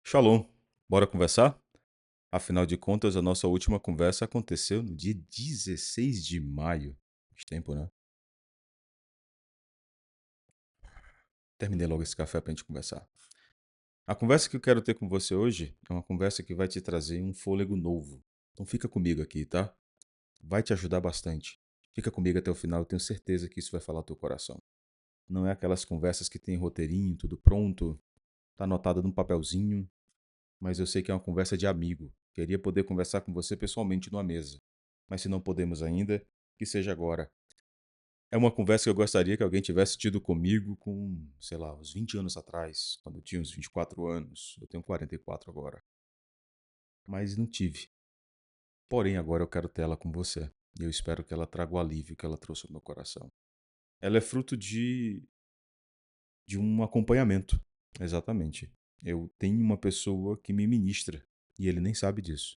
Shalom, bora conversar? Afinal de contas, a nossa última conversa aconteceu no dia 16 de maio. Faz tempo, né? Terminei logo esse café pra gente conversar. A conversa que eu quero ter com você hoje é uma conversa que vai te trazer um fôlego novo. Então fica comigo aqui, tá? Vai te ajudar bastante. Fica comigo até o final, eu tenho certeza que isso vai falar ao teu coração. Não é aquelas conversas que tem roteirinho, tudo pronto, tá anotado num papelzinho, mas eu sei que é uma conversa de amigo. Queria poder conversar com você pessoalmente numa mesa. Mas se não podemos ainda, que seja agora. É uma conversa que eu gostaria que alguém tivesse tido comigo com, sei lá, uns 20 anos atrás, quando eu tinha uns 24 anos. Eu tenho 44 agora. Mas não tive. Porém, agora eu quero ter ela com você. E eu espero que ela traga o alívio que ela trouxe ao meu coração. Ela é fruto de um acompanhamento. Exatamente. Eu tenho uma pessoa que me ministra. E ele nem sabe disso.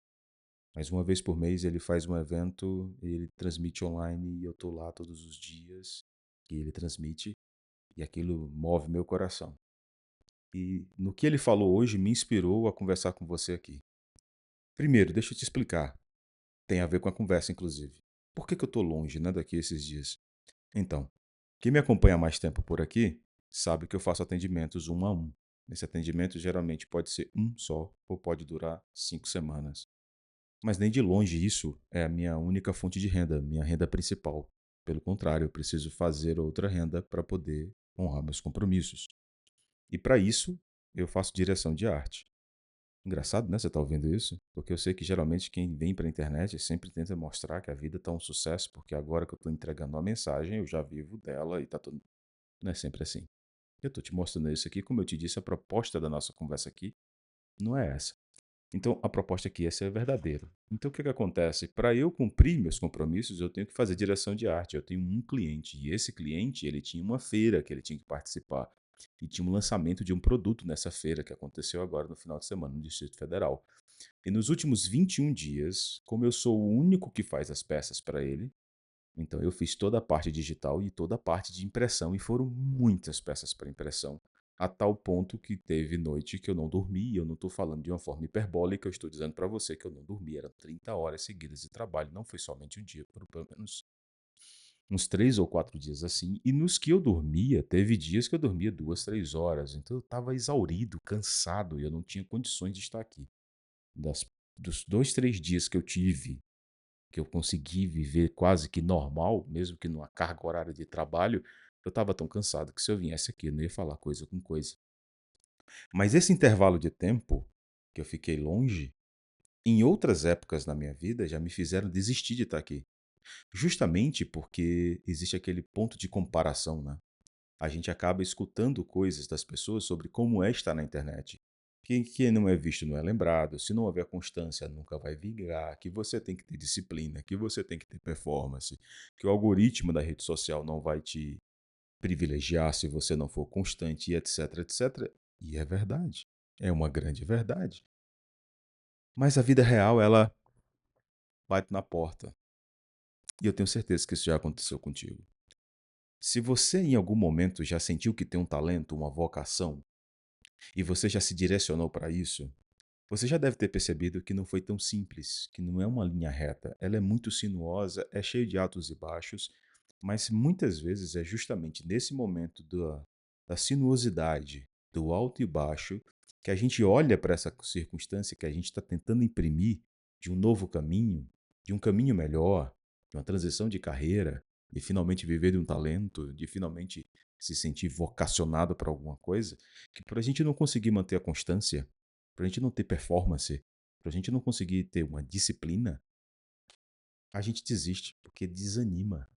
Mas uma vez por mês ele faz um evento, ele transmite online e eu tô lá todos os dias que ele transmite e aquilo move meu coração. E no que ele falou hoje me inspirou a conversar com você aqui. Primeiro, deixa eu te explicar. Tem a ver com a conversa, inclusive. Por que eu tô longe, né, daqui esses dias? Então, quem me acompanha há mais tempo por aqui sabe que eu faço atendimentos um a um. Esse atendimento geralmente pode ser um só ou pode durar 5 semanas. Mas nem de longe isso é a minha única fonte de renda, minha renda principal. Pelo contrário, eu preciso fazer outra renda para poder honrar meus compromissos. E para isso, eu faço direção de arte. Engraçado, né? Você tá ouvindo isso? Porque eu sei que geralmente quem vem para a internet sempre tenta mostrar que a vida tá um sucesso, porque agora que eu tô entregando uma mensagem, eu já vivo dela e tá tudo. Não é sempre assim. Eu tô te mostrando isso aqui, como eu te disse, a proposta da nossa conversa aqui não é essa. Então, a proposta aqui é ser verdadeiro. Então, o que acontece? Para eu cumprir meus compromissos, eu tenho que fazer direção de arte. Eu tenho um cliente, e esse cliente ele tinha uma feira que ele tinha que participar. E tinha um lançamento de um produto nessa feira que aconteceu agora no final de semana no Distrito Federal. E nos últimos 21 dias, como eu sou o único que faz as peças para ele, então eu fiz toda a parte digital e toda a parte de impressão, e foram muitas peças para impressão. A tal ponto que teve noite que eu não dormi, e eu não estou falando de uma forma hiperbólica, eu estou dizendo para você que eu não dormi, eram 30 horas seguidas de trabalho, não foi somente um dia, foram pelo menos uns 3 ou 4 dias assim, e nos que eu dormia, teve dias que eu dormia 2, 3 horas, então eu estava exaurido, cansado, e eu não tinha condições de estar aqui. Dos 2, 3 dias que eu tive que eu consegui viver quase que normal, mesmo que numa carga horária de trabalho, eu estava tão cansado que se eu viesse aqui eu não ia falar coisa com coisa. Mas esse intervalo de tempo que eu fiquei longe, em outras épocas na minha vida já me fizeram desistir de estar aqui. Justamente porque existe aquele ponto de comparação, né? A gente acaba escutando coisas das pessoas sobre como é estar na internet. Que não é visto não é lembrado, se não houver constância nunca vai vingar, que você tem que ter disciplina, que você tem que ter performance, que o algoritmo da rede social não vai te privilegiar se você não for constante, e etc, etc. E é verdade, é uma grande verdade. Mas a vida real, ela bate na porta. E eu tenho certeza que isso já aconteceu contigo. Se você em algum momento já sentiu que tem um talento, uma vocação, e você já se direcionou para isso, você já deve ter percebido que não foi tão simples, que não é uma linha reta. Ela é muito sinuosa, é cheia de altos e baixos, mas muitas vezes é justamente nesse momento da sinuosidade, do alto e baixo, que a gente olha para essa circunstância que a gente está tentando imprimir de um novo caminho, de um caminho melhor, de uma transição de carreira, de finalmente viver de um talento, de finalmente se sentir vocacionado para alguma coisa, que para a gente não conseguir manter a constância, para a gente não ter performance, para a gente não conseguir ter uma disciplina, a gente desiste, porque desanima.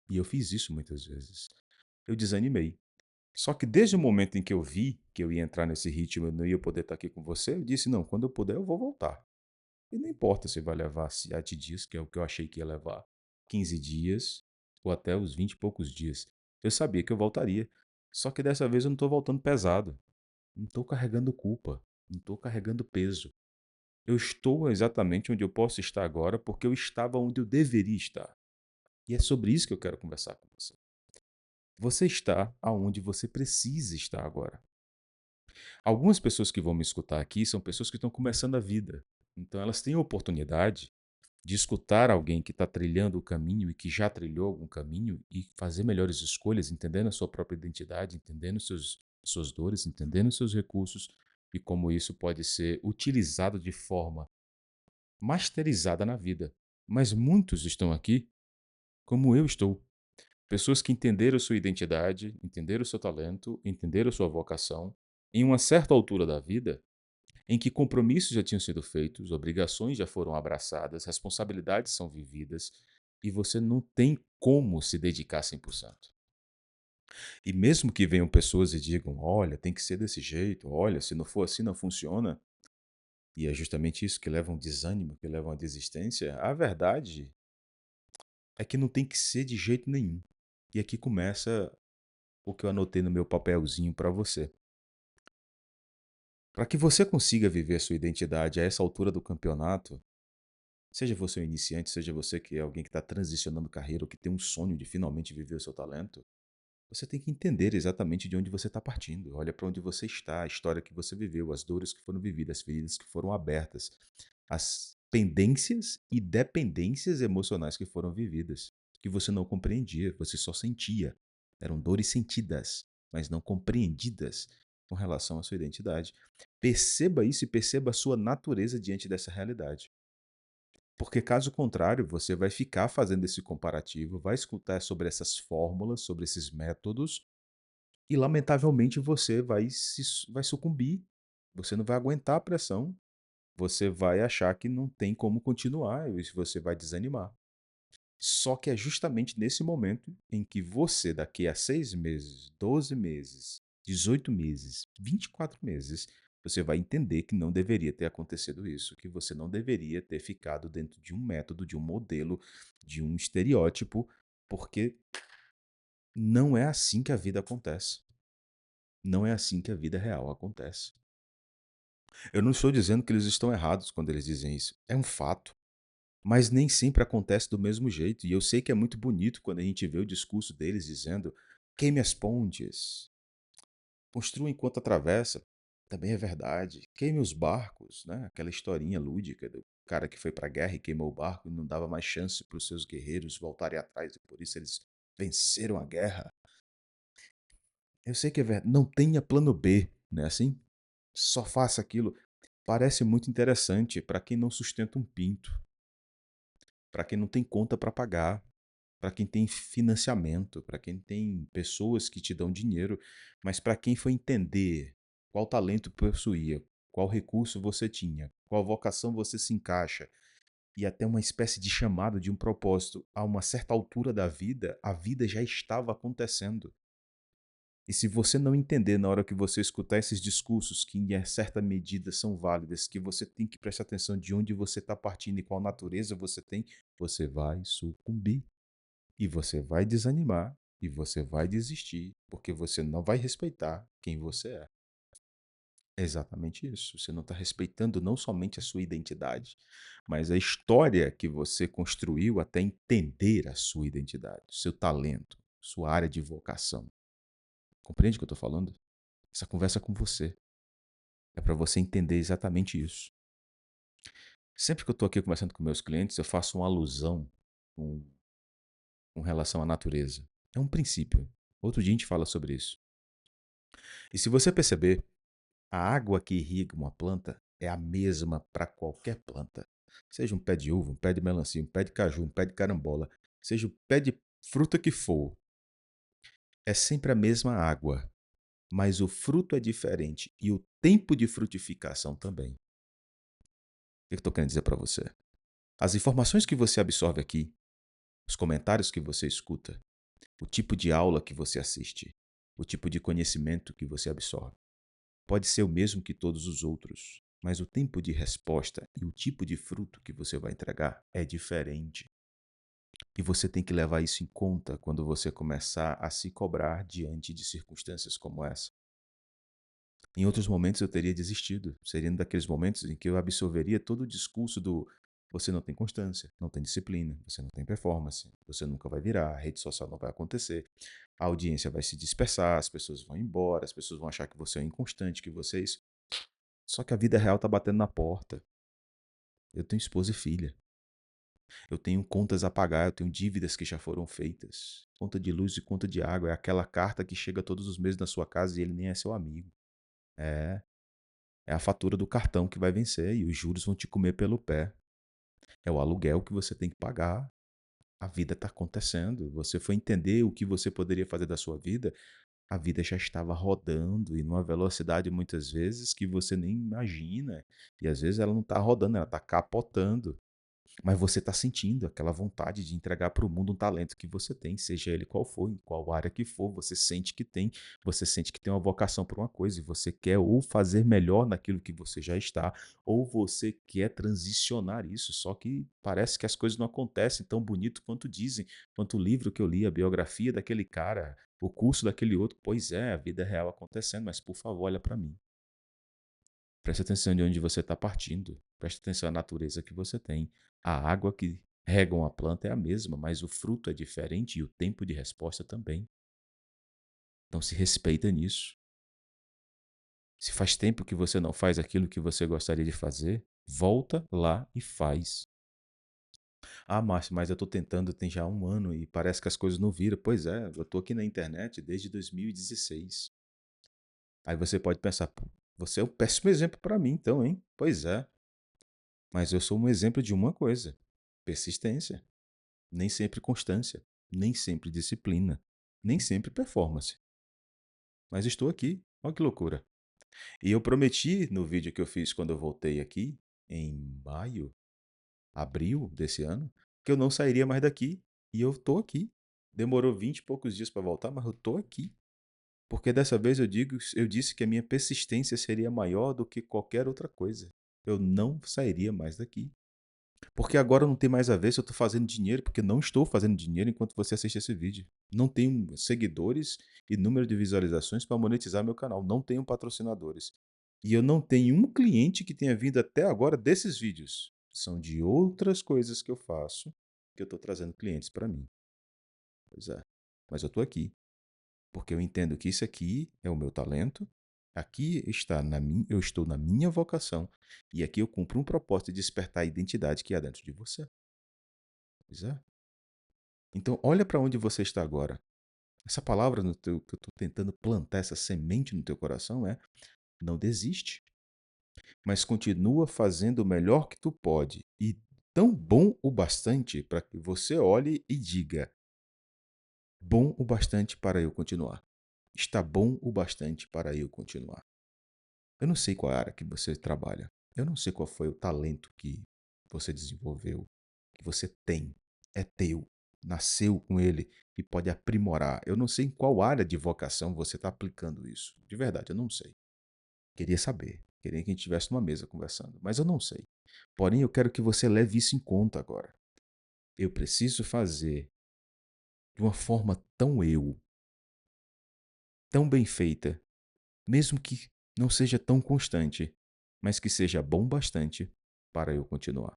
E eu fiz isso muitas vezes. Eu desanimei. Só que desde o momento em que eu vi que eu ia entrar nesse ritmo, eu não ia poder estar aqui com você, eu disse: não, quando eu puder, eu vou voltar. E não importa se vai levar 7 dias, que é o que eu achei que ia levar, 15 dias, ou até os 20 e poucos dias. Eu sabia que eu voltaria. Só que dessa vez eu não estou voltando pesado. Não estou carregando culpa. Não estou carregando peso. Eu estou exatamente onde eu posso estar agora porque eu estava onde eu deveria estar. E é sobre isso que eu quero conversar com você. Você está aonde você precisa estar agora. Algumas pessoas que vão me escutar aqui são pessoas que estão começando a vida. Então elas têm a oportunidade de escutar alguém que está trilhando o caminho e que já trilhou algum caminho e fazer melhores escolhas, entendendo a sua própria identidade, entendendo suas dores, entendendo seus recursos e como isso pode ser utilizado de forma masterizada na vida. Mas muitos estão aqui como eu estou. Pessoas que entenderam sua identidade, entenderam o seu talento, entenderam sua vocação, em uma certa altura da vida, em que compromissos já tinham sido feitos, obrigações já foram abraçadas, responsabilidades são vividas e você não tem como se dedicar 100%. E mesmo que venham pessoas e digam: olha, tem que ser desse jeito, olha, se não for assim não funciona, e é justamente isso que leva a um desânimo, que leva a uma desistência, a verdade é que não tem que ser de jeito nenhum. E aqui começa o que eu anotei no meu papelzinho para você. Para que você consiga viver a sua identidade a essa altura do campeonato, seja você um iniciante, seja você que é alguém que está transicionando carreira ou que tem um sonho de finalmente viver o seu talento, você tem que entender exatamente de onde você está partindo. Olha para onde você está, a história que você viveu, as dores que foram vividas, as feridas que foram abertas, as pendências e dependências emocionais que foram vividas, que você não compreendia, você só sentia. Eram dores sentidas, mas não compreendidas com relação à sua identidade. Perceba isso e perceba a sua natureza diante dessa realidade. Porque caso contrário, você vai ficar fazendo esse comparativo, vai escutar sobre essas fórmulas, sobre esses métodos, e lamentavelmente você vai sucumbir. Você não vai aguentar a pressão, você vai achar que não tem como continuar e você vai desanimar. Só que é justamente nesse momento em que você, daqui a 6 meses, 12 meses, 18 meses, 24 meses, você vai entender que não deveria ter acontecido isso, que você não deveria ter ficado dentro de um método, de um modelo, de um estereótipo, porque não é assim que a vida acontece. Não é assim que a vida real acontece. Eu não estou dizendo que eles estão errados quando eles dizem isso. É um fato. Mas nem sempre acontece do mesmo jeito. E eu sei que é muito bonito quando a gente vê o discurso deles dizendo: queime as pontes, construa enquanto atravessa. Também é verdade. Queime os barcos, né? Aquela historinha lúdica do cara que foi para a guerra e queimou o barco e não dava mais chance para os seus guerreiros voltarem atrás e por isso eles venceram a guerra. Eu sei que é verdade. Não tenha plano B, não é assim? Só faça aquilo. Parece muito interessante para quem não sustenta um pinto, para quem não tem conta para pagar, para quem tem financiamento, para quem tem pessoas que te dão dinheiro, mas para quem foi entender qual talento possuía, qual recurso você tinha, qual vocação você se encaixa, e até uma espécie de chamado de um propósito, a uma certa altura da vida, a vida já estava acontecendo. E se você não entender na hora que você escutar esses discursos que em certa medida são válidas, que você tem que prestar atenção de onde você está partindo e qual natureza você tem, você vai sucumbir. E você vai desanimar e você vai desistir, porque você não vai respeitar quem você é. É exatamente isso. Você não está respeitando não somente a sua identidade, mas a história que você construiu até entender a sua identidade, seu talento, sua área de vocação. Compreende o que eu estou falando? Essa conversa é com você. É para você entender exatamente isso. Sempre que eu estou aqui conversando com meus clientes, eu faço uma alusão com, com relação à natureza. É um princípio. Outro dia a gente fala sobre isso. E se você perceber, a água que irriga uma planta é a mesma para qualquer planta. Seja um pé de uva, um pé de melancia, um pé de caju, um pé de carambola, seja o pé de fruta que for, é sempre a mesma água, mas o fruto é diferente e o tempo de frutificação também. O que eu estou querendo dizer para você? As informações que você absorve aqui, os comentários que você escuta, o tipo de aula que você assiste, o tipo de conhecimento que você absorve, pode ser o mesmo que todos os outros, mas o tempo de resposta e o tipo de fruto que você vai entregar é diferente. E você tem que levar isso em conta quando você começar a se cobrar diante de circunstâncias como essa. Em outros momentos eu teria desistido. Seria um daqueles momentos em que eu absorveria todo o discurso do você não tem constância, não tem disciplina, você não tem performance, você nunca vai virar, a rede social não vai acontecer, a audiência vai se dispersar, as pessoas vão embora, as pessoas vão achar que você é inconstante, que você é isso. Só que a vida real tá batendo na porta. Eu tenho esposa e filha. Eu tenho contas a pagar, eu tenho dívidas que já foram feitas. Conta de luz e conta de água é aquela carta que chega todos os meses na sua casa e ele nem é seu amigo. É, é a fatura do cartão que vai vencer e os juros vão te comer pelo pé. É o aluguel que você tem que pagar. A vida está acontecendo. Você foi entender o que você poderia fazer da sua vida, a vida já estava rodando e numa velocidade muitas vezes que você nem imagina. E às vezes ela não está rodando, ela está capotando. Mas você está sentindo aquela vontade de entregar para o mundo um talento que você tem, seja ele qual for, em qual área que for, você sente que tem, você sente que tem uma vocação para uma coisa e você quer ou fazer melhor naquilo que você já está, ou você quer transicionar isso, só que parece que as coisas não acontecem tão bonito quanto dizem, quanto o livro que eu li, a biografia daquele cara, o curso daquele outro. Pois é, a vida é real acontecendo, mas por favor, olha para mim. Preste atenção de onde você está partindo. Preste atenção à natureza que você tem. A água que rega uma planta é a mesma, mas o fruto é diferente e o tempo de resposta também. Então se respeita nisso. Se faz tempo que você não faz aquilo que você gostaria de fazer, volta lá e faz. Ah, Márcio, mas eu estou tentando tem já um ano e parece que as coisas não viram. Pois é, eu estou aqui na internet desde 2016. Aí você pode pensar, pô, você é um péssimo exemplo para mim, então, hein? Pois é. Mas eu sou um exemplo de uma coisa: persistência, nem sempre constância, nem sempre disciplina, nem sempre performance. Mas estou aqui, olha que loucura. E eu prometi no vídeo que eu fiz quando eu voltei aqui, em maio, abril desse ano, que eu não sairia mais daqui. E eu tô aqui. Demorou 20 e poucos dias para voltar, mas eu tô aqui. Porque dessa vez eu disse que a minha persistência seria maior do que qualquer outra coisa. Eu não sairia mais daqui. Porque agora não tem mais a ver se eu estou fazendo dinheiro, porque não estou fazendo dinheiro enquanto você assiste esse vídeo. Não tenho seguidores e número de visualizações para monetizar meu canal. Não tenho patrocinadores. E eu não tenho um cliente que tenha vindo até agora desses vídeos. São de outras coisas que eu faço que eu estou trazendo clientes para mim. Pois é. Mas eu estou aqui. Porque eu entendo que isso aqui é o meu talento. Aqui está eu estou na minha vocação. E aqui eu cumpro um propósito de despertar a identidade que há dentro de você. Pois é. Então, olha para onde você está agora. Essa palavra que eu estou tentando plantar, essa semente no teu coração é: não desiste, mas continua fazendo o melhor que tu pode e tão bom o bastante para que você olhe e diga: bom o bastante para eu continuar. Está bom o bastante para eu continuar. Eu não sei qual é a área que você trabalha. Eu não sei qual foi o talento que você desenvolveu, que você tem. É teu. Nasceu com ele e pode aprimorar. Eu não sei em qual área de vocação você está aplicando isso. De verdade, eu não sei. Queria saber. Queria que a gente estivesse numa mesa conversando. Mas eu não sei. Porém, eu quero que você leve isso em conta agora. Eu preciso fazer de uma forma tão eu, tão bem feita, mesmo que não seja tão constante, mas que seja bom bastante para eu continuar.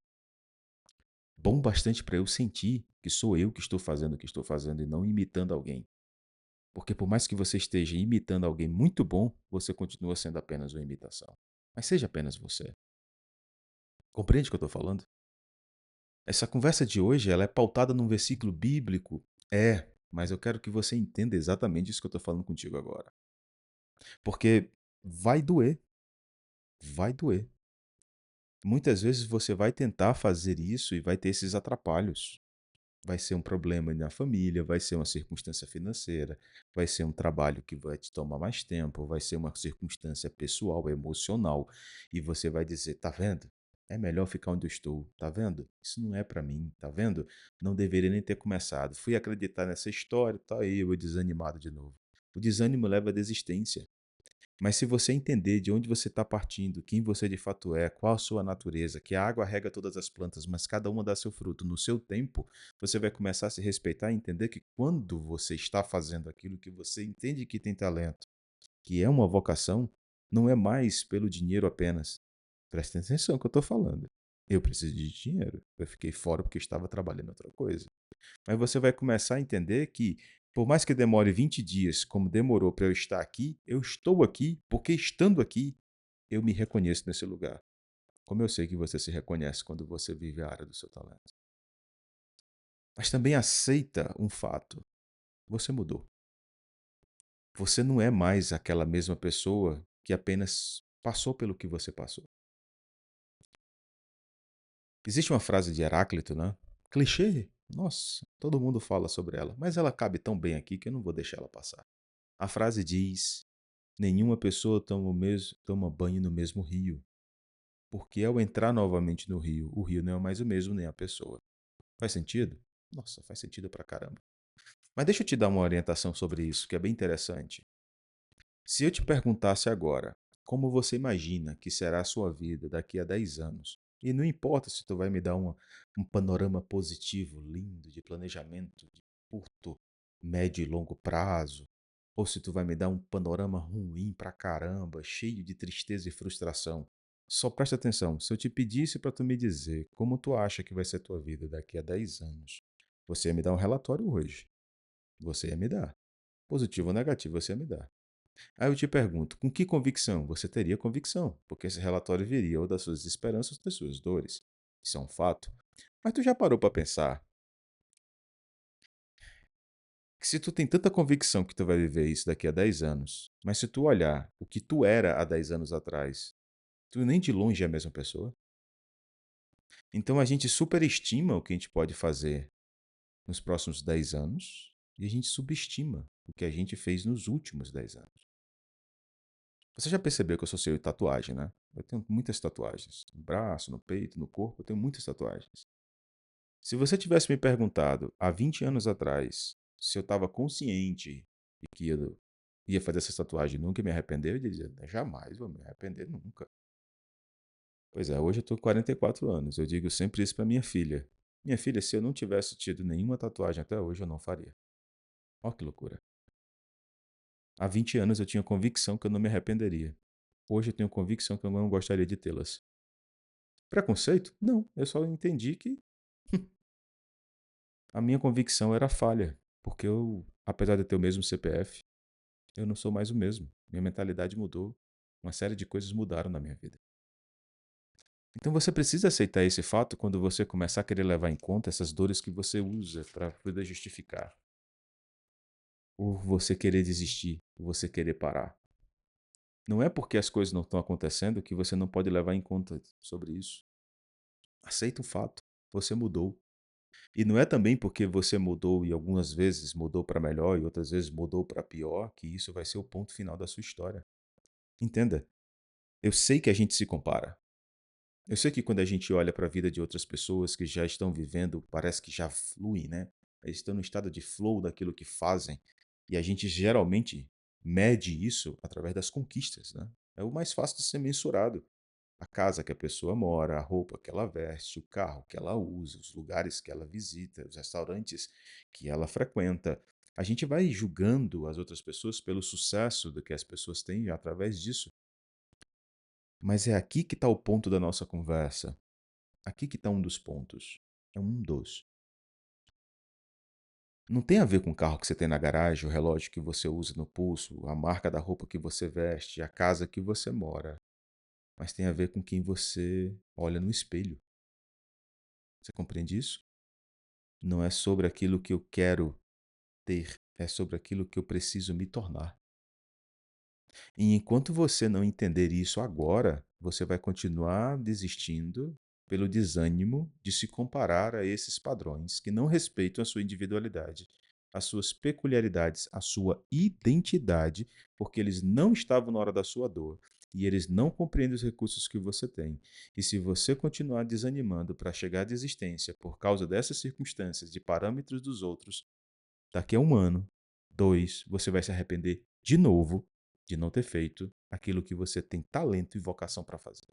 Bom bastante para eu sentir que sou eu que estou fazendo o que estou fazendo e não imitando alguém. Porque por mais que você esteja imitando alguém muito bom, você continua sendo apenas uma imitação. Mas seja apenas você. Compreende o que eu estou falando? Essa conversa de hoje ela é pautada num versículo bíblico. É, mas eu quero que você entenda exatamente isso que eu estou falando contigo agora. Porque vai doer. Vai doer. Muitas vezes você vai tentar fazer isso e vai ter esses atrapalhos. Vai ser um problema na família, vai ser uma circunstância financeira, vai ser um trabalho que vai te tomar mais tempo, vai ser uma circunstância pessoal, emocional, e você vai dizer: tá vendo? É melhor ficar onde eu estou, tá vendo? Isso não é pra mim, tá vendo? Não deveria nem ter começado. Fui acreditar nessa história, tá aí eu desanimado de novo. O desânimo leva à desistência. Mas se você entender de onde você está partindo, quem você de fato é, qual a sua natureza, que a água rega todas as plantas, mas cada uma dá seu fruto no seu tempo, você vai começar a se respeitar e entender que quando você está fazendo aquilo que você entende que tem talento, que é uma vocação, não é mais pelo dinheiro apenas. Presta atenção no que eu estou falando. Eu preciso de dinheiro. Eu fiquei fora porque eu estava trabalhando em outra coisa. Mas você vai começar a entender que, por mais que demore 20 dias, como demorou para eu estar aqui, eu estou aqui porque, estando aqui, eu me reconheço nesse lugar. Como eu sei que você se reconhece quando você vive a área do seu talento. Mas também aceita um fato: você mudou. Você não é mais aquela mesma pessoa que apenas passou pelo que você passou. Existe uma frase de Heráclito, né? Clichê? Nossa, todo mundo fala sobre ela, mas ela cabe tão bem aqui que eu não vou deixar ela passar. A frase diz: nenhuma pessoa toma banho no mesmo rio, porque ao entrar novamente no rio, o rio não é mais o mesmo nem a pessoa. Faz sentido? Nossa, faz sentido pra caramba. Mas deixa eu te dar uma orientação sobre isso, que é bem interessante. Se eu te perguntasse agora, como você imagina que será a sua vida daqui a 10 anos, e não importa se tu vai me dar um panorama positivo, lindo, de planejamento de curto, médio e longo prazo, ou se tu vai me dar um panorama ruim pra caramba, cheio de tristeza e frustração. Só presta atenção, se eu te pedisse para tu me dizer como tu acha que vai ser a tua vida daqui a 10 anos, você ia me dar um relatório hoje. Você ia me dar. Positivo ou negativo, você ia me dar. Aí eu te pergunto, com que convicção? Você teria convicção, porque esse relatório viria ou das suas esperanças ou das suas dores. Isso é um fato. Mas tu já parou para pensar que se tu tem tanta convicção que tu vai viver isso daqui a 10 anos, mas se tu olhar o que tu era há 10 anos atrás, tu nem de longe é a mesma pessoa? Então a gente superestima o que a gente pode fazer nos próximos 10 anos e a gente subestima o que a gente fez nos últimos 10 anos. Você já percebeu que eu sou cheio de tatuagem, né? Eu tenho muitas tatuagens. No braço, no peito, no corpo, eu tenho muitas tatuagens. Se você tivesse me perguntado há 20 anos atrás se eu estava consciente de que eu ia fazer essa tatuagem e nunca me arrepender, eu diria, jamais vou me arrepender nunca. Pois é, hoje eu tô com 44 anos. Eu digo sempre isso para minha filha. Minha filha, se eu não tivesse tido nenhuma tatuagem até hoje, eu não faria. Olha que loucura. Há 20 anos eu tinha convicção que eu não me arrependeria. Hoje eu tenho convicção que eu não gostaria de tê-las. Preconceito? Não, eu só entendi que a minha convicção era falha, porque eu, apesar de ter o mesmo CPF, eu não sou mais o mesmo. Minha mentalidade mudou, uma série de coisas mudaram na minha vida. Então você precisa aceitar esse fato quando você começar a querer levar em conta essas dores que você usa para poder justificar, ou você querer desistir, ou você querer parar. Não é porque as coisas não estão acontecendo que você não pode levar em conta sobre isso. Aceita o fato, você mudou. E não é também porque você mudou e algumas vezes mudou para melhor e outras vezes mudou para pior que isso vai ser o ponto final da sua história. Entenda, eu sei que a gente se compara. Eu sei que quando a gente olha para a vida de outras pessoas que já estão vivendo, parece que já fluem, né? Eles estão no estado de flow daquilo que fazem. E a gente geralmente mede isso através das conquistas, né? É o mais fácil de ser mensurado. A casa que a pessoa mora, a roupa que ela veste, o carro que ela usa, os lugares que ela visita, os restaurantes que ela frequenta. A gente vai julgando as outras pessoas pelo sucesso do que as pessoas têm através disso. Mas é aqui que está o ponto da nossa conversa. Aqui que está um dos pontos. É um dos. Não tem a ver com o carro que você tem na garagem, o relógio que você usa no pulso, a marca da roupa que você veste, a casa que você mora. Mas tem a ver com quem você olha no espelho. Você compreende isso? Não é sobre aquilo que eu quero ter, é sobre aquilo que eu preciso me tornar. E enquanto você não entender isso agora, você vai continuar desistindo pelo desânimo de se comparar a esses padrões que não respeitam a sua individualidade, as suas peculiaridades, a sua identidade, porque eles não estavam na hora da sua dor e eles não compreendem os recursos que você tem. E se você continuar desanimando para chegar à desistência por causa dessas circunstâncias, de parâmetros dos outros, daqui a um ano, dois, você vai se arrepender de novo de não ter feito aquilo que você tem talento e vocação para fazer.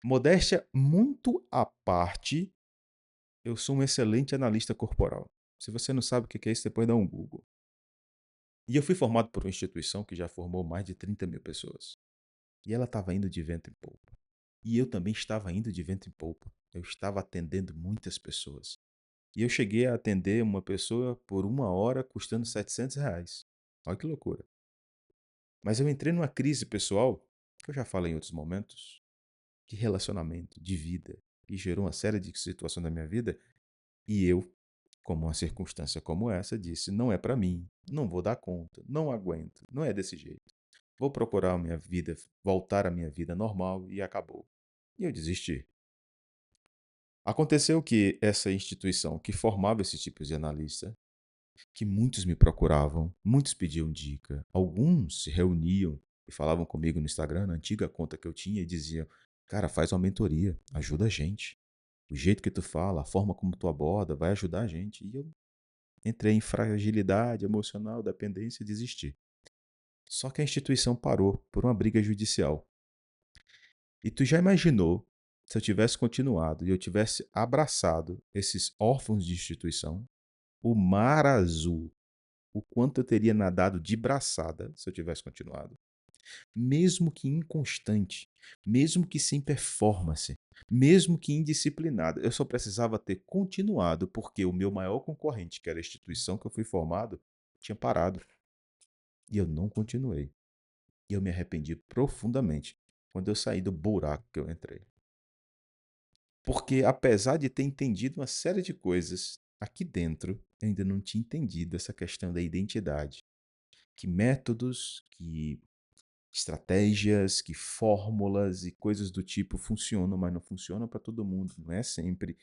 Modéstia muito à parte, eu sou um excelente analista corporal. Se você não sabe o que é isso, depois dá um Google. E eu fui formado por uma instituição que já formou mais de 30 mil pessoas. E ela estava indo de vento em polpa. E eu também estava indo de vento em polpa. Eu estava atendendo muitas pessoas. E eu cheguei a atender uma pessoa por 1 hora custando R$ 700. Olha que loucura. Mas eu entrei numa crise pessoal, que eu já falei em outros momentos, de relacionamento, de vida, e gerou uma série de situações na minha vida, e eu, como uma circunstância como essa, disse: não é para mim, não vou dar conta, não aguento, não é desse jeito. Vou procurar a minha vida, voltar à minha vida normal e acabou. E eu desisti. Aconteceu que essa instituição que formava esse tipo de analista, que muitos me procuravam, muitos pediam dica, alguns se reuniam e falavam comigo no Instagram, na antiga conta que eu tinha, e diziam: cara, faz uma mentoria, ajuda a gente. O jeito que tu fala, a forma como tu aborda, vai ajudar a gente. E eu entrei em fragilidade emocional, dependência e desisti. Só que a instituição parou por uma briga judicial. E tu já imaginou se eu tivesse continuado e eu tivesse abraçado esses órfãos de instituição, o mar azul, o quanto eu teria nadado de braçada se eu tivesse continuado? Mesmo que inconstante, mesmo que sem performance, mesmo que indisciplinado, eu só precisava ter continuado porque o meu maior concorrente, que era a instituição que eu fui formado, tinha parado. E eu não continuei. E eu me arrependi profundamente quando eu saí do buraco que eu entrei. Porque apesar de ter entendido uma série de coisas, aqui dentro eu ainda não tinha entendido essa questão da identidade. Que métodos, que estratégias, que fórmulas e coisas do tipo funcionam, mas não funcionam para todo mundo, não é sempre.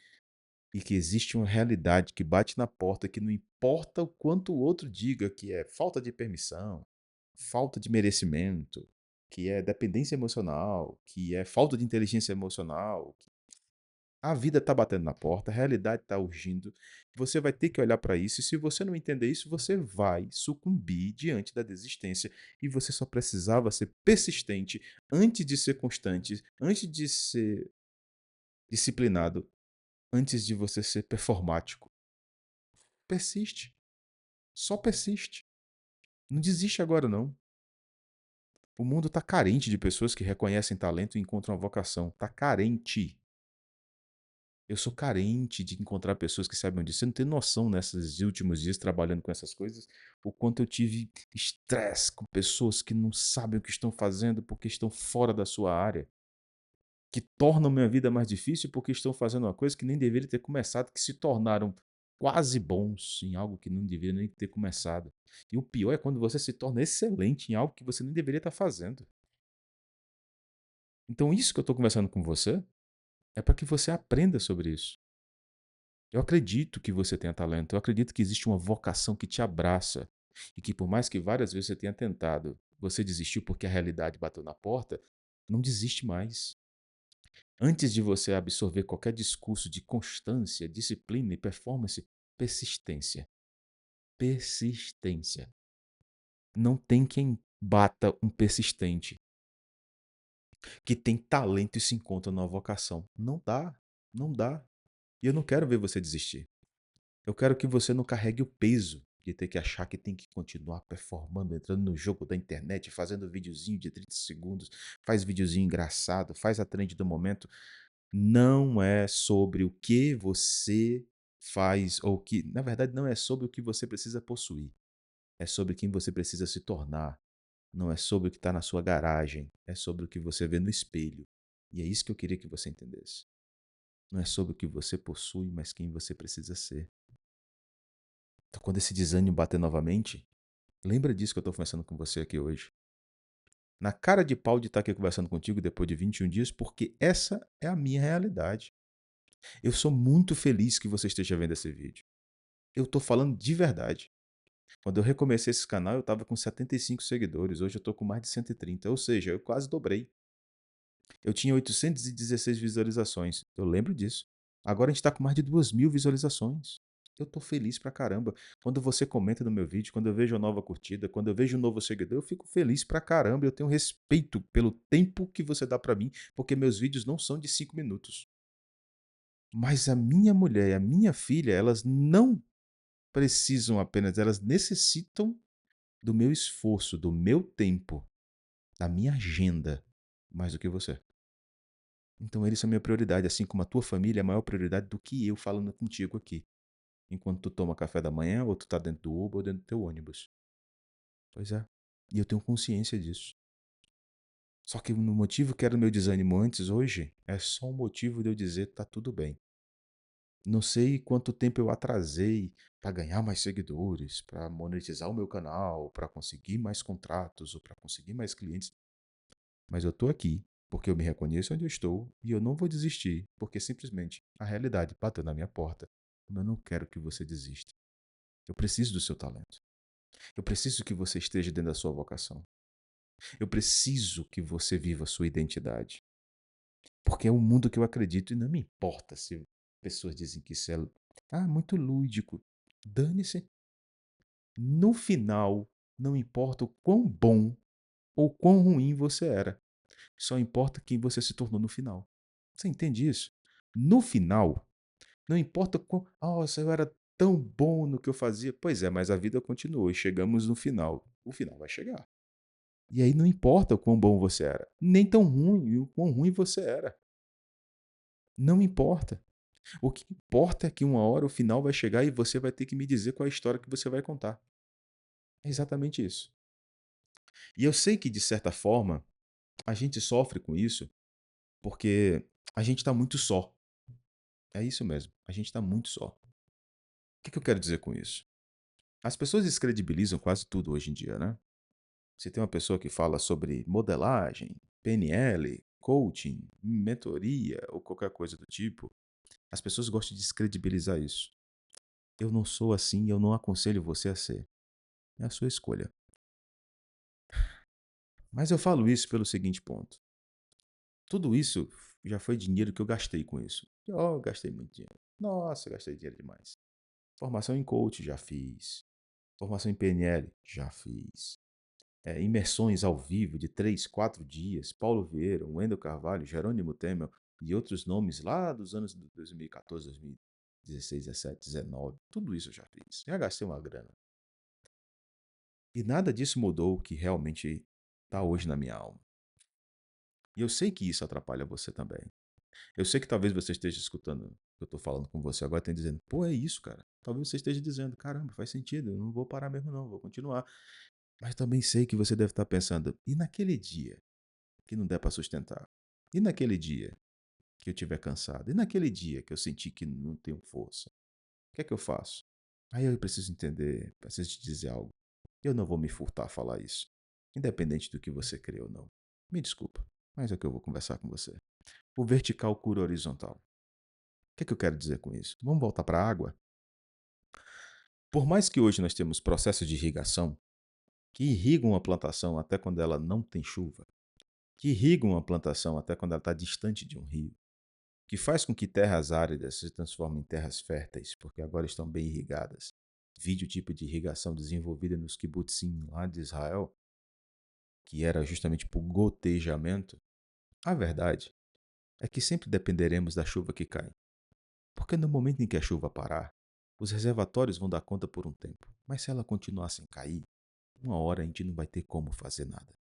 E que existe uma realidade que bate na porta que não importa o quanto o outro diga que é falta de permissão, falta de merecimento, que é dependência emocional, que é falta de inteligência emocional. A vida está batendo na porta, a realidade está urgindo. Você vai ter que olhar para isso, e se você não entender isso, você vai sucumbir diante da desistência. E você só precisava ser persistente antes de ser constante, antes de ser disciplinado, antes de você ser performático. Persiste. Só persiste. Não desiste agora, não. O mundo está carente de pessoas que reconhecem talento e encontram a vocação. Está carente. Eu sou carente de encontrar pessoas que saibam disso. Você não tem noção nesses últimos dias trabalhando com essas coisas, o quanto eu tive estresse com pessoas que não sabem o que estão fazendo porque estão fora da sua área, que tornam minha vida mais difícil porque estão fazendo uma coisa que nem deveria ter começado, que se tornaram quase bons em algo que não deveria nem ter começado. E o pior é quando você se torna excelente em algo que você nem deveria estar fazendo. Então, isso que eu estou conversando com você é para que você aprenda sobre isso. Eu acredito que você tenha talento, eu acredito que existe uma vocação que te abraça e que por mais que várias vezes você tenha tentado, você desistiu porque a realidade bateu na porta, não desiste mais. Antes de você absorver qualquer discurso de constância, disciplina e performance, persistência. Persistência. Não tem quem bata um persistente que tem talento e se encontra numa vocação. Não dá, não dá. E eu não quero ver você desistir. Eu quero que você não carregue o peso de ter que achar que tem que continuar performando, entrando no jogo da internet, fazendo videozinho de 30 segundos, faz videozinho engraçado, faz a trend do momento. Não é sobre o que você faz, ou que, na verdade, não é sobre o que você precisa possuir. É sobre quem você precisa se tornar. Não é sobre o que está na sua garagem. É sobre o que você vê no espelho. E é isso que eu queria que você entendesse. Não é sobre o que você possui, mas quem você precisa ser. Então, quando esse desânimo bater novamente, lembra disso que eu estou conversando com você aqui hoje. Na cara de pau de estar aqui conversando contigo depois de 21 dias, porque essa é a minha realidade. Eu sou muito feliz que você esteja vendo esse vídeo. Eu estou falando de verdade. Quando eu recomecei esse canal, eu estava com 75 seguidores. Hoje eu estou com mais de 130. Ou seja, eu quase dobrei. Eu tinha 816 visualizações. Eu lembro disso. Agora a gente está com mais de 2.000 visualizações. Eu tô feliz pra caramba. Quando você comenta no meu vídeo, quando eu vejo uma nova curtida, quando eu vejo um novo seguidor, eu fico feliz pra caramba. Eu tenho respeito pelo tempo que você dá pra mim, porque meus vídeos não são de 5 minutos. Mas a minha mulher e a minha filha, elas não precisam apenas, elas necessitam do meu esforço, do meu tempo, da minha agenda, mais do que você. Então eles são minha prioridade, assim como a tua família é a maior prioridade do que eu falando contigo aqui, enquanto tu toma café da manhã ou tu tá dentro do Uber ou dentro do teu ônibus. Pois é. E eu tenho consciência disso. Só que o motivo que era o meu desânimo antes, hoje, é só um motivo de eu dizer tá tudo bem. Não sei quanto tempo eu atrasei para ganhar mais seguidores, para monetizar o meu canal, para conseguir mais contratos ou para conseguir mais clientes, mas eu tô aqui porque eu me reconheço onde eu estou e eu não vou desistir, porque simplesmente a realidade bateu na minha porta. Mas eu não quero que você desista. Eu preciso do seu talento. Eu preciso que você esteja dentro da sua vocação. Eu preciso que você viva a sua identidade. Porque é o mundo que eu acredito e não me importa se pessoas dizem que isso é muito lúdico. Dane-se. No final, não importa o quão bom ou quão ruim você era. Só importa quem você se tornou no final. Você entende isso? No final, não importa quão. Nossa, eu era tão bom no que eu fazia. Pois é, mas a vida continuou e chegamos no final. O final vai chegar. E aí não importa o quão bom você era, nem tão ruim e o quão ruim você era. Não importa. O que importa é que uma hora o final vai chegar e você vai ter que me dizer qual é a história que você vai contar. É exatamente isso. E eu sei que, de certa forma, a gente sofre com isso porque a gente está muito só. É isso mesmo, a gente está muito só. O que eu quero dizer com isso? As pessoas descredibilizam quase tudo hoje em dia, né? Se tem uma pessoa que fala sobre modelagem, PNL, coaching, mentoria ou qualquer coisa do tipo, as pessoas gostam de descredibilizar isso. Eu não sou assim e eu não aconselho você a ser. É a sua escolha. Mas eu falo isso pelo seguinte ponto. Tudo isso já foi dinheiro que eu gastei com isso. Eu gastei muito dinheiro. Nossa, gastei dinheiro demais. Formação em coach já fiz. Formação em PNL já fiz. Imersões ao vivo de 3, 4 dias. Paulo Vieira, Wendel Carvalho, Jerônimo Temer e outros nomes lá dos anos 2014, 2016, 17, 19. Tudo isso eu já fiz. Já gastei uma grana. E nada disso mudou o que realmente está hoje na minha alma. E eu sei que isso atrapalha você também. Eu sei que talvez você esteja escutando o que eu estou falando com você agora, e esteja dizendo, pô, é isso, cara. Talvez você esteja dizendo, caramba, faz sentido, eu não vou parar mesmo não, vou continuar. Mas também sei que você deve estar pensando, e naquele dia que não der para sustentar? E naquele dia que eu estiver cansado? E naquele dia que eu sentir que não tenho força? O que é que eu faço? Aí eu preciso entender, preciso te dizer algo. Eu não vou me furtar a falar isso, independente do que você crê ou não. Me desculpa, mas é o que eu vou conversar com você. O vertical cura o horizontal. O que é que eu quero dizer com isso? Vamos voltar para a água? Por mais que hoje nós temos processos de irrigação que irrigam uma plantação até quando ela não tem chuva, que irrigam uma plantação até quando ela está distante de um rio, que faz com que terras áridas se transformem em terras férteis, porque agora estão bem irrigadas. Vide o tipo de irrigação desenvolvida nos kibbutzim lá de Israel, que era justamente por gotejamento. A verdade é que sempre dependeremos da chuva que cai. Porque no momento em que a chuva parar, os reservatórios vão dar conta por um tempo. Mas se ela continuar sem cair, uma hora a gente não vai ter como fazer nada.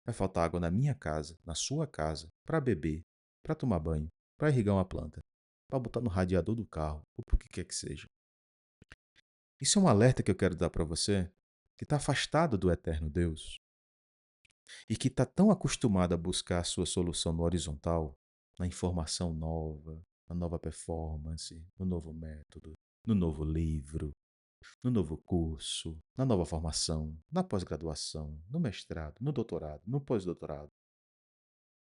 Vai faltar água na minha casa, na sua casa, para beber, para tomar banho, para irrigar uma planta, para botar no radiador do carro, ou por que quer que seja. Isso é um alerta que eu quero dar para você, que está afastado do eterno Deus e que está tão acostumado a buscar a sua solução no horizontal, na informação nova, na nova performance, no novo método, no novo livro, no novo curso, na nova formação, na pós-graduação, no mestrado, no doutorado, no pós-doutorado.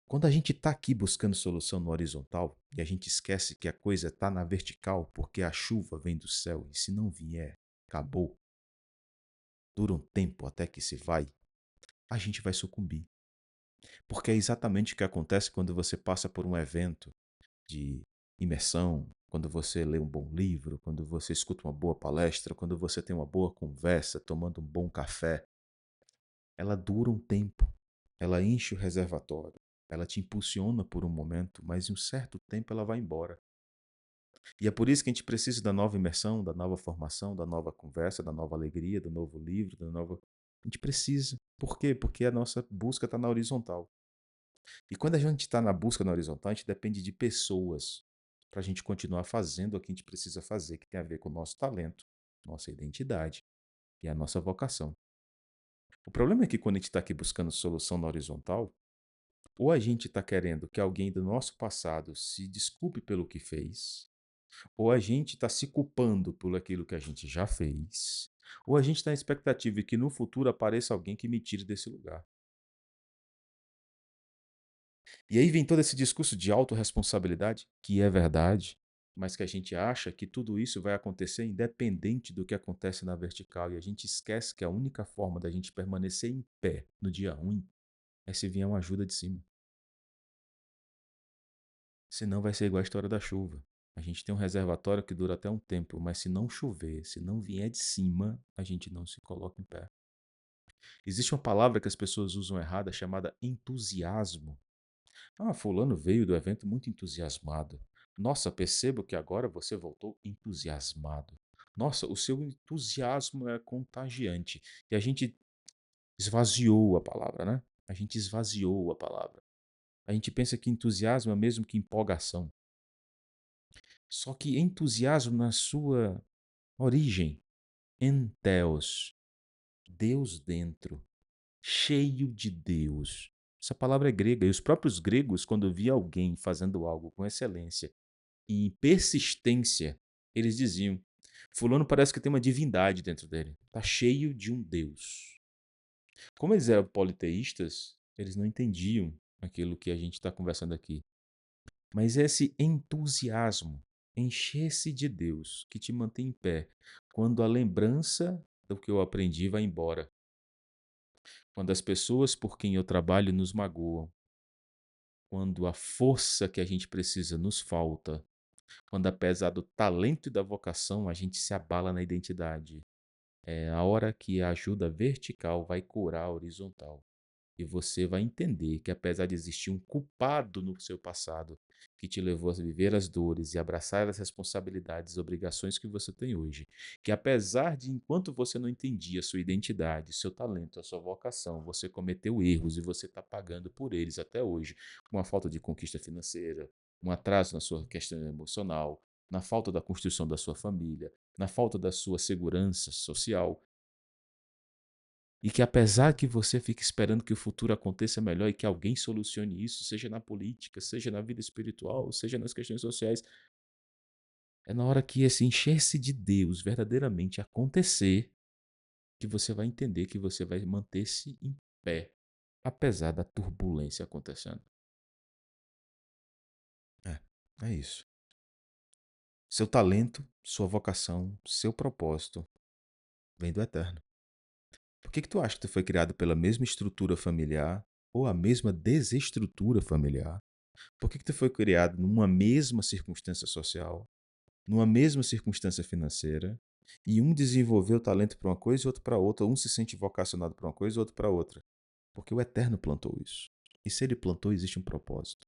Quando a gente está aqui buscando solução no horizontal e a gente esquece que a coisa está na vertical porque a chuva vem do céu e se não vier, acabou, dura um tempo até que se vai, a gente vai sucumbir. Porque é exatamente o que acontece quando você passa por um evento de imersão, quando você lê um bom livro, quando você escuta uma boa palestra, quando você tem uma boa conversa, tomando um bom café. Ela dura um tempo, ela enche o reservatório, ela te impulsiona por um momento, mas em um certo tempo ela vai embora. E é por isso que a gente precisa da nova imersão, da nova formação, da nova conversa, da nova alegria, do novo livro, da nova. A gente precisa. Por quê? Porque a nossa busca está na horizontal. E quando a gente está na busca na horizontal, a gente depende de pessoas para a gente continuar fazendo o que a gente precisa fazer, que tem a ver com o nosso talento, nossa identidade e a nossa vocação. O problema é que quando a gente está aqui buscando solução na horizontal, ou a gente está querendo que alguém do nosso passado se desculpe pelo que fez, ou a gente está se culpando por aquilo que a gente já fez, ou a gente está na expectativa de que no futuro apareça alguém que me tire desse lugar. E aí vem todo esse discurso de autorresponsabilidade, que é verdade, mas que a gente acha que tudo isso vai acontecer independente do que acontece na vertical. E a gente esquece que a única forma da gente permanecer em pé no dia ruim é se vier uma ajuda de cima. Senão vai ser igual a história da chuva. A gente tem um reservatório que dura até um tempo, mas se não chover, se não vier de cima, a gente não se coloca em pé. Existe uma palavra que as pessoas usam errada chamada entusiasmo. Ah, fulano veio do evento muito entusiasmado. Nossa, percebo que agora você voltou entusiasmado. Nossa, o seu entusiasmo é contagiante. E a gente esvaziou a palavra, né? A gente esvaziou a palavra. A gente pensa que entusiasmo é mesmo que empolgação. Só que entusiasmo na sua origem, enteos, Deus dentro, cheio de Deus. Essa palavra é grega e os próprios gregos, quando via alguém fazendo algo com excelência e persistência, eles diziam: Fulano parece que tem uma divindade dentro dele, está cheio de um Deus. Como eles eram politeístas, eles não entendiam aquilo que a gente está conversando aqui. Mas esse entusiasmo, encher-se de Deus, que te mantém em pé, quando a lembrança do que eu aprendi vai embora, quando as pessoas por quem eu trabalho nos magoam, quando a força que a gente precisa nos falta, quando apesar do talento e da vocação a gente se abala na identidade. É a hora que a ajuda vertical vai curar a horizontal. E você vai entender que apesar de existir um culpado no seu passado que te levou a viver as dores e abraçar as responsabilidades e obrigações que você tem hoje, que apesar de enquanto você não entendia sua identidade, seu talento, a sua vocação, você cometeu erros e você está pagando por eles até hoje, com a falta de conquista financeira, um atraso na sua questão emocional, na falta da construção da sua família, na falta da sua segurança social, e que apesar que você fique esperando que o futuro aconteça melhor e que alguém solucione isso, seja na política, seja na vida espiritual, seja nas questões sociais, é na hora que esse encher-se de Deus verdadeiramente acontecer que você vai entender que você vai manter-se em pé, apesar da turbulência acontecendo. É, é isso. Seu talento, sua vocação, seu propósito vem do eterno. Por que tu acha que tu foi criado pela mesma estrutura familiar ou a mesma desestrutura familiar? Por que tu foi criado numa mesma circunstância social, numa mesma circunstância financeira, e um desenvolveu talento para uma coisa e outro para outra, um se sente vocacionado para uma coisa e outro para outra? Porque o Eterno plantou isso. E se ele plantou, existe um propósito.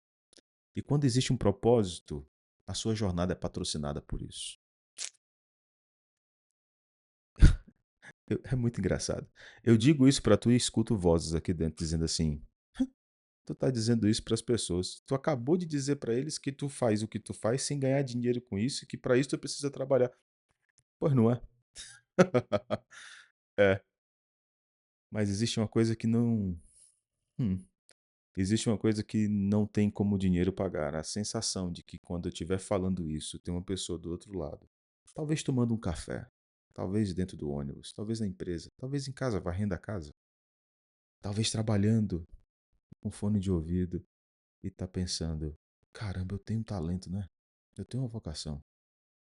E quando existe um propósito, a sua jornada é patrocinada por isso. É muito engraçado. Eu digo isso para tu e escuto vozes aqui dentro dizendo assim: tu tá dizendo isso para as pessoas. Tu acabou de dizer para eles que tu faz o que tu faz sem ganhar dinheiro com isso e que para isso tu precisa trabalhar. Pois não é? É, mas existe uma coisa que não. Hum, existe uma coisa que não tem como o dinheiro pagar. A sensação de que quando eu estiver falando isso, tem uma pessoa do outro lado. Talvez tomando um café. Talvez dentro do ônibus. Talvez na empresa. Talvez em casa, varrendo a casa. Talvez trabalhando com fone de ouvido e tá pensando: caramba, eu tenho um talento, né? Eu tenho uma vocação.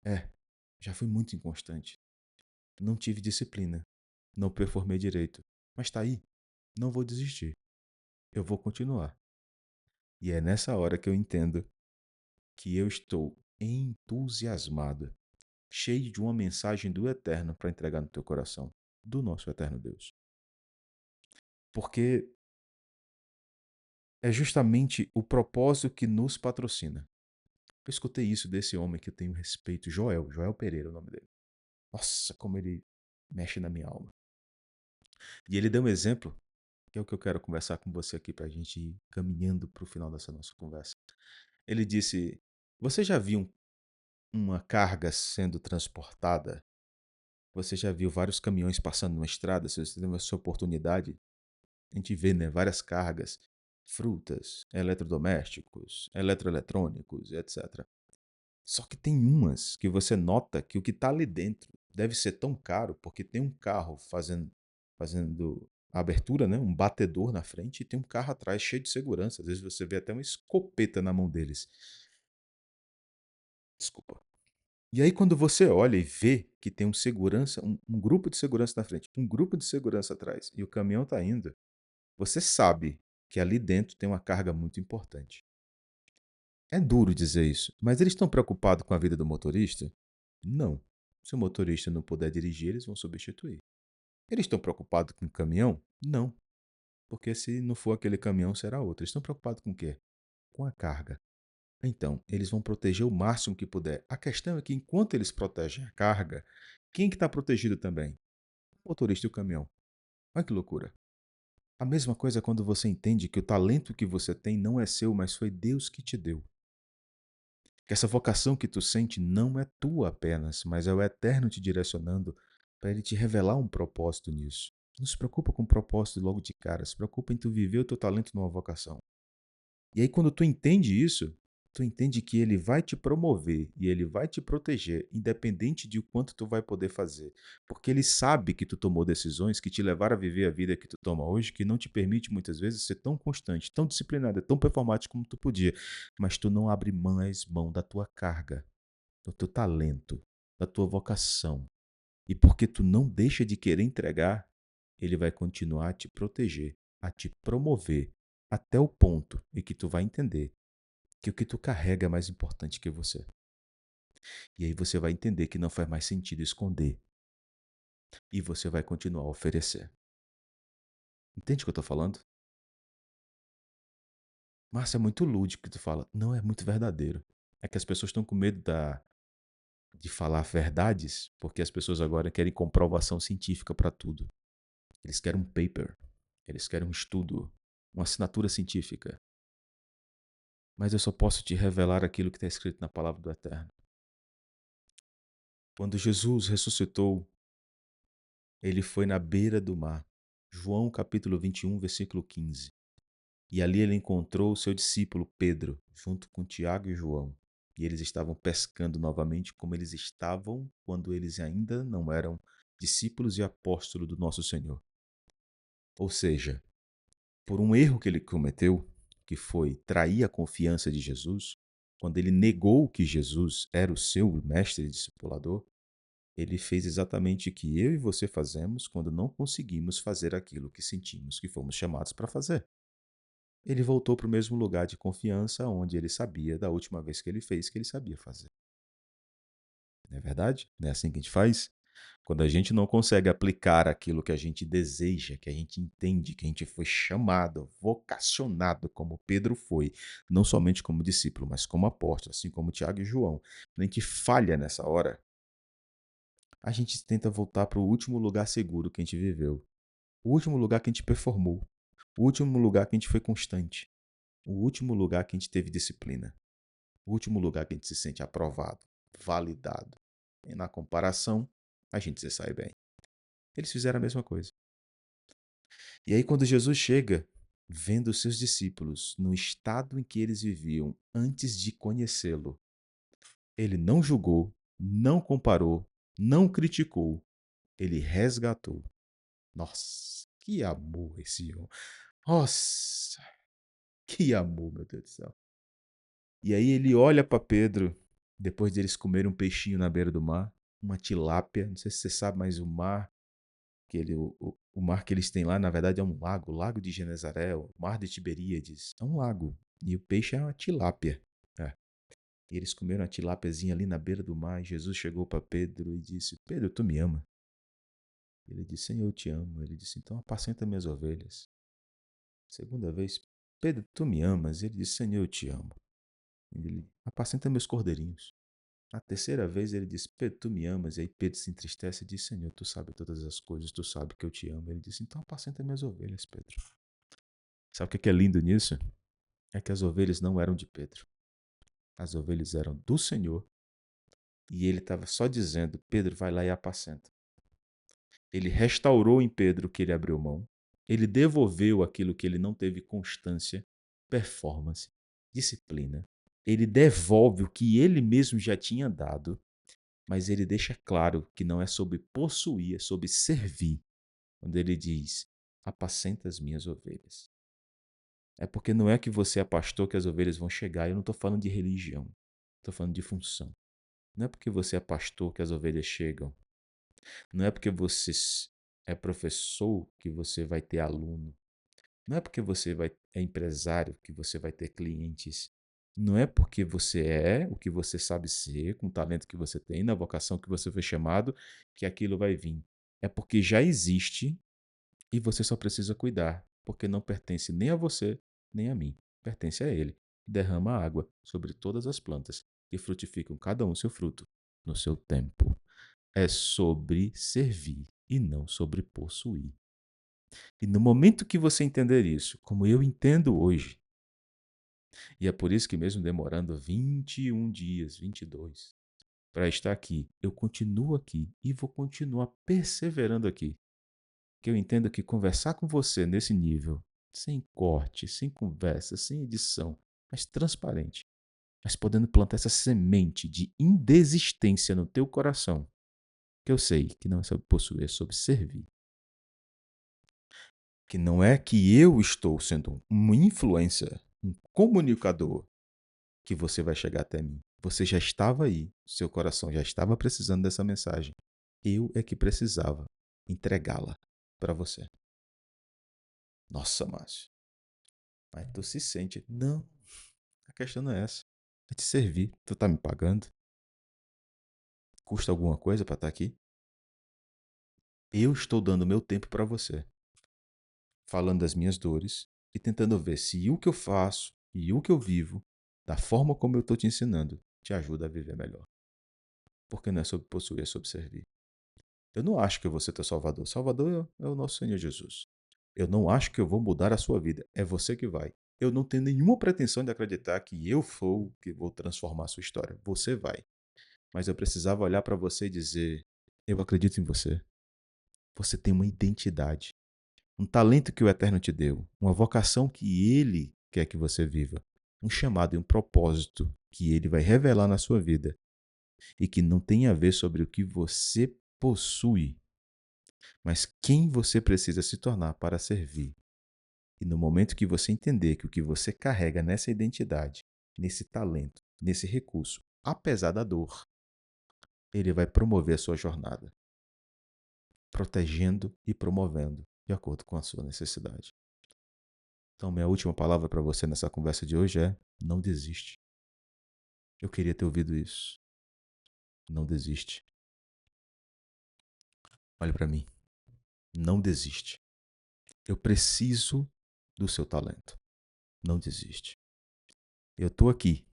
É, já fui muito inconstante. Não tive disciplina. Não performei direito. Mas tá aí. Não vou desistir. Eu vou continuar. E é nessa hora que eu entendo que eu estou entusiasmado, cheio de uma mensagem do Eterno para entregar no teu coração, do nosso Eterno Deus. Porque é justamente o propósito que nos patrocina. Eu escutei isso desse homem que eu tenho respeito, Joel Pereira é o nome dele. Nossa, como ele mexe na minha alma. E ele deu um exemplo que é o que eu quero conversar com você aqui para a gente ir caminhando para o final dessa nossa conversa. Ele disse: Você já viu uma carga sendo transportada? Você já viu vários caminhões passando numa estrada? Se você tem essa oportunidade, a gente vê, né, várias cargas, frutas, eletrodomésticos, eletroeletrônicos, etc. Só que tem umas que você nota que o que está ali dentro deve ser tão caro porque tem um carro fazendo a abertura, né? Um batedor na frente e tem um carro atrás cheio de segurança. Às vezes você vê até uma escopeta na mão deles. Desculpa. E aí quando você olha e vê que tem um segurança, um grupo de segurança na frente, um grupo de segurança atrás e o caminhão está indo, você sabe que ali dentro tem uma carga muito importante. É duro dizer isso, mas eles estão preocupados com a vida do motorista? Não. Se o motorista não puder dirigir, eles vão substituir. Eles estão preocupados com o caminhão? Não. Porque se não for aquele caminhão, será outro. Eles estão preocupados com o quê? Com a carga. Então, eles vão proteger o máximo que puder. A questão é que enquanto eles protegem a carga, quem que está protegido também? O motorista e o caminhão. Olha que loucura. A mesma coisa é quando você entende que o talento que você tem não é seu, mas foi Deus que te deu. Que essa vocação que tu sente não é tua apenas, mas é o Eterno te direcionando para ele te revelar um propósito nisso. Não se preocupa com o propósito logo de cara, se preocupa em tu viver o teu talento numa vocação. E aí quando tu entende isso, tu entende que ele vai te promover e ele vai te proteger, independente de o quanto tu vai poder fazer. Porque ele sabe que tu tomou decisões que te levaram a viver a vida que tu toma hoje, que não te permite muitas vezes ser tão constante, tão disciplinado, tão performático como tu podia. Mas tu não abre mais mão da tua carga, do teu talento, da tua vocação. E porque tu não deixa de querer entregar, ele vai continuar a te proteger, a te promover, até o ponto em que tu vai entender que o que tu carrega é mais importante que você. E aí você vai entender que não faz mais sentido esconder. E você vai continuar a oferecer. Entende o que eu tô falando? Márcio, é muito lúdico que tu fala. Não, é muito verdadeiro. É que as pessoas estão com medo de falar verdades, porque as pessoas agora querem comprovação científica para tudo. Eles querem um paper, eles querem um estudo, uma assinatura científica. Mas eu só posso te revelar aquilo que está escrito na palavra do Eterno. Quando Jesus ressuscitou, ele foi na beira do mar. João capítulo 21, versículo 15. E ali ele encontrou o seu discípulo Pedro, junto com Tiago e João. E eles estavam pescando novamente como eles estavam quando eles ainda não eram discípulos e apóstolos do nosso Senhor. Ou seja, por um erro que ele cometeu, que foi trair a confiança de Jesus, quando ele negou que Jesus era o seu mestre e discipulador, ele fez exatamente o que eu e você fazemos quando não conseguimos fazer aquilo que sentimos que fomos chamados para fazer. Ele voltou para o mesmo lugar de confiança onde ele sabia da última vez que ele fez que ele sabia fazer. Não é verdade? Não é assim que a gente faz? Quando a gente não consegue aplicar aquilo que a gente deseja, que a gente entende, que a gente foi chamado, vocacionado, como Pedro foi, não somente como discípulo, mas como apóstolo, assim como Tiago e João. Quando a gente falha nessa hora, a gente tenta voltar para o último lugar seguro que a gente viveu, o último lugar que a gente performou, o último lugar que a gente foi constante, o último lugar que a gente teve disciplina, o último lugar que a gente se sente aprovado, validado. E na comparação, a gente se sai bem. Eles fizeram a mesma coisa. E aí, quando Jesus chega, vendo os seus discípulos no estado em que eles viviam antes de conhecê-lo, ele não julgou, não comparou, não criticou, ele resgatou. Nossa, que amor esse homem. Nossa, que amor, meu Deus do céu. E aí ele olha para Pedro, depois de eles comerem um peixinho na beira do mar, uma tilápia, não sei se você sabe, mas o mar o mar que eles têm lá, na verdade, é um lago, o Lago de Genezaré, o Mar de Tiberíades. É um lago. E o peixe é uma tilápia. É. E eles comeram a tilápiazinha ali na beira do mar. E Jesus chegou para Pedro e disse: Pedro, tu me ama? Ele disse: Senhor, eu te amo. Ele disse: Então apacenta minhas ovelhas. Segunda vez: Pedro, tu me amas? Ele disse: Senhor, eu te amo. Ele: Apacenta meus cordeirinhos. A terceira vez ele disse: Pedro, tu me amas? E aí Pedro se entristece e diz: Senhor, tu sabe todas as coisas, tu sabe que eu te amo. Ele disse: Então apacenta minhas ovelhas, Pedro. Sabe o que é lindo nisso? É que as ovelhas não eram de Pedro. As ovelhas eram do Senhor e ele estava só dizendo: Pedro, vai lá e apacenta. Ele restaurou em Pedro o que ele abriu mão. Ele devolveu aquilo que ele não teve constância, performance, disciplina. Ele devolve o que ele mesmo já tinha dado, mas ele deixa claro que não é sobre possuir, é sobre servir. Quando ele diz: apacenta as minhas ovelhas. É porque não é que você é pastor que as ovelhas vão chegar. Eu não estou falando de religião, estou falando de função. Não é porque você é pastor que as ovelhas chegam. Não é porque você é professor que você vai ter aluno. Não é porque é empresário que você vai ter clientes. Não é porque você é o que você sabe ser, com o talento que você tem, na vocação que você foi chamado, que aquilo vai vir. É porque já existe e você só precisa cuidar, porque não pertence nem a você, nem a mim. Pertence a Ele. Derrama água sobre todas as plantas e frutificam cada um seu fruto no seu tempo. É sobre servir e não sobre possuir. E no momento que você entender isso, como eu entendo hoje, e é por isso que mesmo demorando 21 dias, 22, para estar aqui, eu continuo aqui e vou continuar perseverando aqui. Que eu entendo que conversar com você nesse nível, sem corte, sem conversa, sem edição, mas transparente, mas podendo plantar essa semente de indesistência no teu coração, que eu sei que não é sobre possuir, é sobre servir. Que não é que eu estou sendo um influencer, um comunicador, que você vai chegar até mim. Você já estava aí, seu coração já estava precisando dessa mensagem. Eu é que precisava entregá-la para você. Nossa, Márcio, mas tu se sente. Não, a questão não é essa. É te servir. Tu tá me pagando? Custa alguma coisa para estar aqui? Eu estou dando meu tempo para você, falando das minhas dores e tentando ver se o que eu faço e o que eu vivo, da forma como eu estou te ensinando, te ajuda a viver melhor. Porque não é sobre possuir, é sobre servir. Eu não acho que eu vou ser teu salvador. Salvador é o nosso Senhor Jesus. Eu não acho que eu vou mudar a sua vida. É você que vai. Eu não tenho nenhuma pretensão de acreditar que eu for o que vou transformar a sua história. Você vai. Mas eu precisava olhar para você e dizer: eu acredito em você. Você tem uma identidade, um talento que o Eterno te deu, uma vocação que Ele quer que você viva, um chamado e um propósito que Ele vai revelar na sua vida e que não tem a ver sobre o que você possui, mas quem você precisa se tornar para servir. E no momento que você entender que o que você carrega nessa identidade, nesse talento, nesse recurso, apesar da dor, ele vai promover a sua jornada, protegendo e promovendo, de acordo com a sua necessidade. Então, minha última palavra para você nessa conversa de hoje é: não desiste. Eu queria ter ouvido isso. Não desiste. Olhe para mim. Não desiste. Eu preciso do seu talento. Não desiste. Eu estou aqui,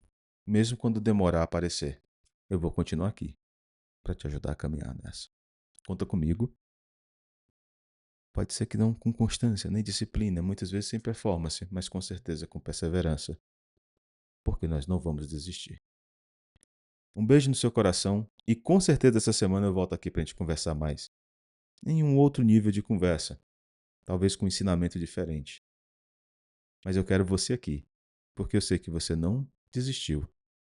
mesmo quando demorar a aparecer. Eu vou continuar aqui para te ajudar a caminhar nessa. Conta comigo. Pode ser que não com constância nem disciplina, muitas vezes sem performance, mas com certeza com perseverança, porque nós não vamos desistir. Um beijo no seu coração e com certeza essa semana eu volto aqui para a gente conversar mais. Em um outro nível de conversa, talvez com um ensinamento diferente. Mas eu quero você aqui, porque eu sei que você não desistiu,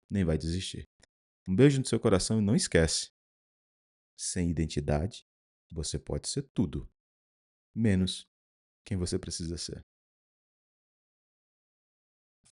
nem vai desistir. Um beijo no seu coração e não esquece: sem identidade, você pode ser tudo, menos quem você precisa ser.